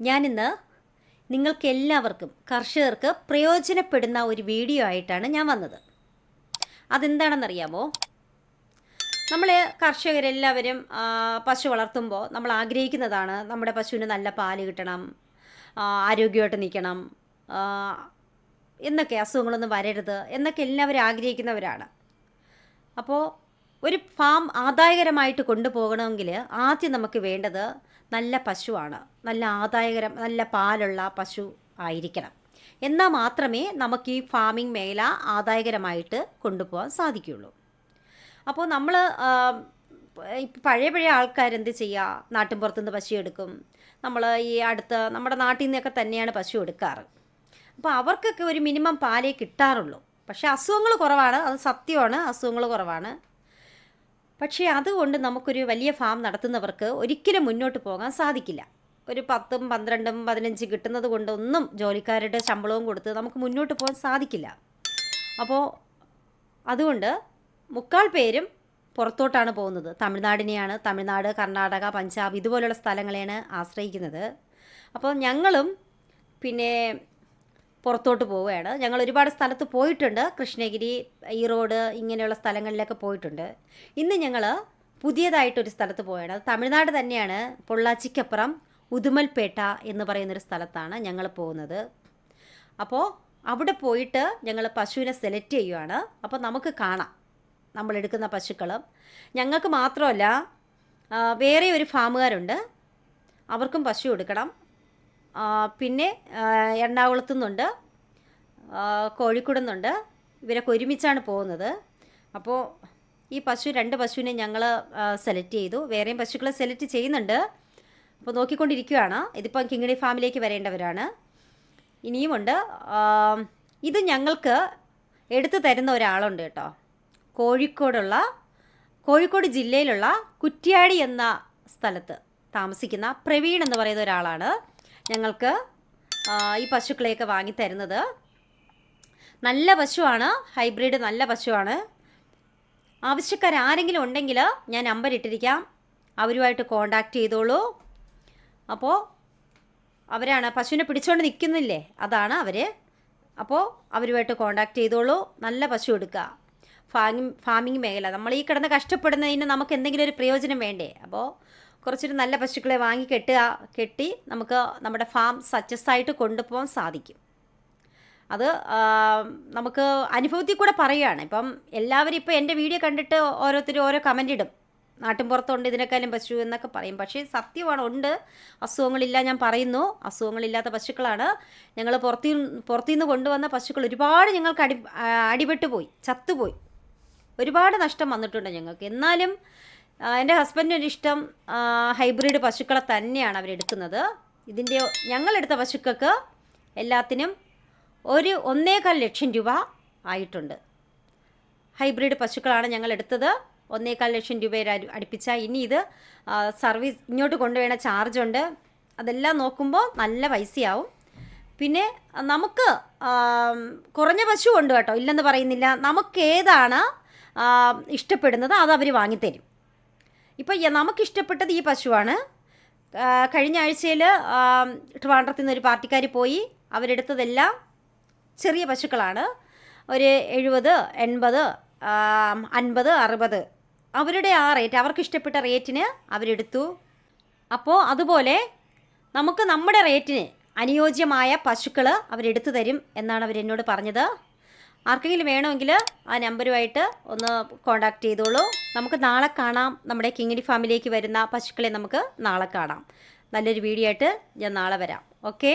ഞാനിന്ന് നിങ്ങൾക്കെല്ലാവർക്കും കർഷകർക്ക് പ്രയോജനപ്പെടുന്ന ഒരു വീഡിയോ ആയിട്ടാണ് ഞാൻ വന്നത്. അതെന്താണെന്നറിയാമോ? നമ്മൾ കർഷകരെല്ലാവരും പശു വളർത്തുമ്പോൾ നമ്മൾ ആഗ്രഹിക്കുന്നതാണ് നമ്മുടെ പശുവിന് നല്ല പാല് കിട്ടണം, ആരോഗ്യമായിട്ട് നിൽക്കണം, എന്നൊക്കെ അസുഖങ്ങളൊന്നും വരരുത് എന്നൊക്കെ എല്ലാവരും ആഗ്രഹിക്കുന്നവരാണ്. അപ്പോൾ ഒരു ഫാം ആദായകരമായിട്ട് കൊണ്ടുപോകണമെങ്കിൽ ആദ്യം നമുക്ക് വേണ്ടത് നല്ല പശുവാണ്. നല്ല ആദായകരം, നല്ല പാലുള്ള പശു ആയിരിക്കണം. എന്നാൽ മാത്രമേ നമുക്ക് ഈ ഫാമിംഗ് മേഖല ആദായകരമായിട്ട് കൊണ്ടുപോകാൻ സാധിക്കുകയുള്ളൂ. അപ്പോൾ നമ്മൾ പഴയ ആൾക്കാരെന്ത് ചെയ്യുക, നാട്ടിൻപുറത്തുനിന്ന് പശു എടുക്കും. നമ്മൾ ഈ അടുത്ത് നമ്മുടെ നാട്ടിൽ നിന്നൊക്കെ തന്നെയാണ് പശു എടുക്കാറ്. അപ്പോൾ അവർക്കൊക്കെ ഒരു മിനിമം പാലേ കിട്ടാറുള്ളൂ. പക്ഷേ അസുഖങ്ങൾ കുറവാണ്, അത് സത്യമാണ്, അസുഖങ്ങൾ കുറവാണ്. പക്ഷേ അതുകൊണ്ട് നമുക്കൊരു വലിയ ഫാം നടത്തുന്നവർക്ക് ഒരിക്കലും മുന്നോട്ട് പോകാൻ സാധിക്കില്ല. ഒരു 10, 12, 15 കിട്ടുന്നത് കൊണ്ടൊന്നും ജോലിക്കാരുടെ ശമ്പളവും കൊടുത്ത് നമുക്ക് മുന്നോട്ട് പോകാൻ സാധിക്കില്ല. അപ്പോൾ അതുകൊണ്ട് മുക്കാൽ പേരും പുറത്തോട്ടാണ് പോകുന്നത്. തമിഴ്നാട്, കർണാടക, പഞ്ചാബ് ഇതുപോലുള്ള സ്ഥലങ്ങളെയാണ് ആശ്രയിക്കുന്നത്. അപ്പോൾ ഞങ്ങളും പിന്നെ പുറത്തോട്ട് പോവുകയാണ്. ഞങ്ങൾ ഒരുപാട് സ്ഥലത്ത് പോയിട്ടുണ്ട്. കൃഷ്ണഗിരി, ഈറോഡ് ഇങ്ങനെയുള്ള സ്ഥലങ്ങളിലൊക്കെ പോയിട്ടുണ്ട്. ഇന്ന് ഞങ്ങൾ പുതിയതായിട്ടൊരു സ്ഥലത്ത് പോവുകയാണ്. അത് തമിഴ്നാട് തന്നെയാണ്. പൊള്ളാച്ചിക്കപ്പുറം ഉദുമൽപേട്ട എന്ന് പറയുന്നൊരു സ്ഥലത്താണ് ഞങ്ങൾ പോകുന്നത്. അപ്പോൾ അവിടെ പോയിട്ട് ഞങ്ങൾ പശുവിനെ സെലക്ട് ചെയ്യുകയാണ്. അപ്പോൾ നമുക്ക് കാണാം നമ്മളെടുക്കുന്ന പശുക്കൾ. ഞങ്ങൾക്ക് മാത്രമല്ല, വേറെ ഒരു ഫാമുകാരുണ്ട്, അവർക്കും പശു എടുക്കണം. പിന്നെ എറണാകുളത്തു നിന്നുണ്ട്, കോഴിക്കോട് നിന്നുണ്ട്. ഇവരൊക്കെ ഒരുമിച്ചാണ് പോകുന്നത്. അപ്പോൾ ഈ 2 പശുവിനെ ഞങ്ങൾ സെലക്ട് ചെയ്തു. വേറെയും പശുക്കളെ സെലക്ട് ചെയ്യുന്നുണ്ട്. അപ്പോൾ നോക്കിക്കൊണ്ടിരിക്കുകയാണ്. ഇതിപ്പം കിങ്ങിണി ഫാമിലേക്ക് വരേണ്ടവരാണ്. ഇനിയുമുണ്ട്. ഇത് ഞങ്ങൾക്ക് എടുത്തു തരുന്ന ഒരാളുണ്ട് കേട്ടോ. കോഴിക്കോട് ജില്ലയിലുള്ള കുറ്റ്യാടി എന്ന സ്ഥലത്ത് താമസിക്കുന്ന പ്രവീൺ എന്ന് പറയുന്ന ഒരാളാണ് ഞങ്ങൾക്ക് ഈ പശുക്കളെയൊക്കെ വാങ്ങിത്തരുന്നത്. നല്ല പശുവാണ്, ഹൈബ്രിഡ് നല്ല പശുവാണ്. ആവശ്യക്കാരെങ്കിലും ഉണ്ടെങ്കിൽ ഞാൻ നമ്പർ ഇട്ടിരിക്കാം, അവരുമായിട്ട് കോണ്ടാക്ട് ചെയ്തോളൂ. അപ്പോൾ അവരാണ് പശുവിനെ പിടിച്ചുകൊണ്ട് നിൽക്കുന്നില്ലേ, അതാണ് അവർ. അപ്പോൾ അവരുമായിട്ട് കോണ്ടാക്ട് ചെയ്തോളൂ. നല്ല പശു എടുക്കുക. ഫാമിംഗ് മേഖല നമ്മൾ ഈ കിടന്ന് കഷ്ടപ്പെടുന്നതിന് നമുക്ക് എന്തെങ്കിലും ഒരു പ്രയോജനം വേണ്ടേ? അപ്പോൾ കുറച്ചൊരു നല്ല പശുക്കളെ കെട്ടി നമുക്ക് നമ്മുടെ ഫാം സക്സസ് ആയിട്ട് കൊണ്ടുപോകാൻ സാധിക്കും. അത് നമുക്ക് അനുഭവത്തിൽ കൂടെ പറയുകയാണ്. ഇപ്പം എല്ലാവരും ഇപ്പോൾ എൻ്റെ വീഡിയോ കണ്ടിട്ട് ഓരോരുത്തരും ഓരോ കമൻ്റ് ഇടും, നാട്ടിൻപുറത്തുണ്ട് ഇതിനേക്കാളും പശു എന്നൊക്കെ പറയും. പക്ഷേ സത്യമാണ്, ഉണ്ട്. അസുഖങ്ങളില്ല, ഞാൻ പറയുന്നു. അസുഖങ്ങളില്ലാത്ത പശുക്കളാണ്. ഞങ്ങൾ പുറത്തുനിന്ന് കൊണ്ടുവന്ന പശുക്കൾ ഒരുപാട് ഞങ്ങൾക്ക് അടിപെട്ട് പോയി, ചത്തുപോയി. ഒരുപാട് നഷ്ടം വന്നിട്ടുണ്ട് ഞങ്ങൾക്ക്. എന്നാലും എൻ്റെ ഹസ്ബൻഡിനൊരിഷ്ടം ഹൈബ്രിഡ് പശുക്കളെ തന്നെയാണ് അവരെടുക്കുന്നത്. ഞങ്ങളെടുത്ത പശുക്കൾക്ക് എല്ലാത്തിനും 1.25 ലക്ഷം രൂപ ആയിട്ടുണ്ട്. ഹൈബ്രിഡ് പശുക്കളാണ് ഞങ്ങൾ എടുത്തത്. 1.25 ലക്ഷം രൂപ അടുപ്പിച്ചാൽ ഇനി ഇത് സർവീസ് ഇങ്ങോട്ട് കൊണ്ടുപോകുന്ന ചാർജുണ്ട്. അതെല്ലാം നോക്കുമ്പോൾ നല്ല പൈസയാവും. പിന്നെ നമുക്ക് കുറഞ്ഞ പശു ഉണ്ട് കേട്ടോ, ഇല്ലെന്ന് പറയുന്നില്ല. നമുക്കേതാണ് ഇഷ്ടപ്പെടുന്നത് അത് അവർ വാങ്ങിത്തരും. ഇപ്പോൾ നമുക്കിഷ്ടപ്പെട്ടത് ഈ പശുവാണ്. കഴിഞ്ഞ ആഴ്ചയിൽ ട്രിവാൻഡ്രത്തിൽ നിന്നൊരു പാർട്ടിക്കാർ പോയി, അവരെടുത്തതെല്ലാം ചെറിയ പശുക്കളാണ്. ഒരു 70, 80, 50, 60 അവരുടെ ആ റേറ്റ്, അവർക്ക് ഇഷ്ടപ്പെട്ട റേറ്റിന് അവരെടുത്തു. അപ്പോൾ അതുപോലെ നമുക്ക് നമ്മുടെ റേറ്റിന് അനുയോജ്യമായ പശുക്കൾ അവരെടുത്തു തരും എന്നാണ് അവരെന്നോട് പറഞ്ഞത്. ആർക്കെങ്കിലും വേണമെങ്കിൽ ആ നമ്പറുമായിട്ട് ഒന്ന് കോണ്ടാക്ട് ചെയ്തോളൂ. നമുക്ക് നാളെ കാണാം. നമ്മുടെ കിങ്ങിണി ഫാമിലേക്ക് വരുന്ന പശുക്കളെ നമുക്ക് നാളെ കാണാം. നല്ലൊരു വീഡിയോ ആയിട്ട് ഞാൻ നാളെ വരാം. ഓക്കേ.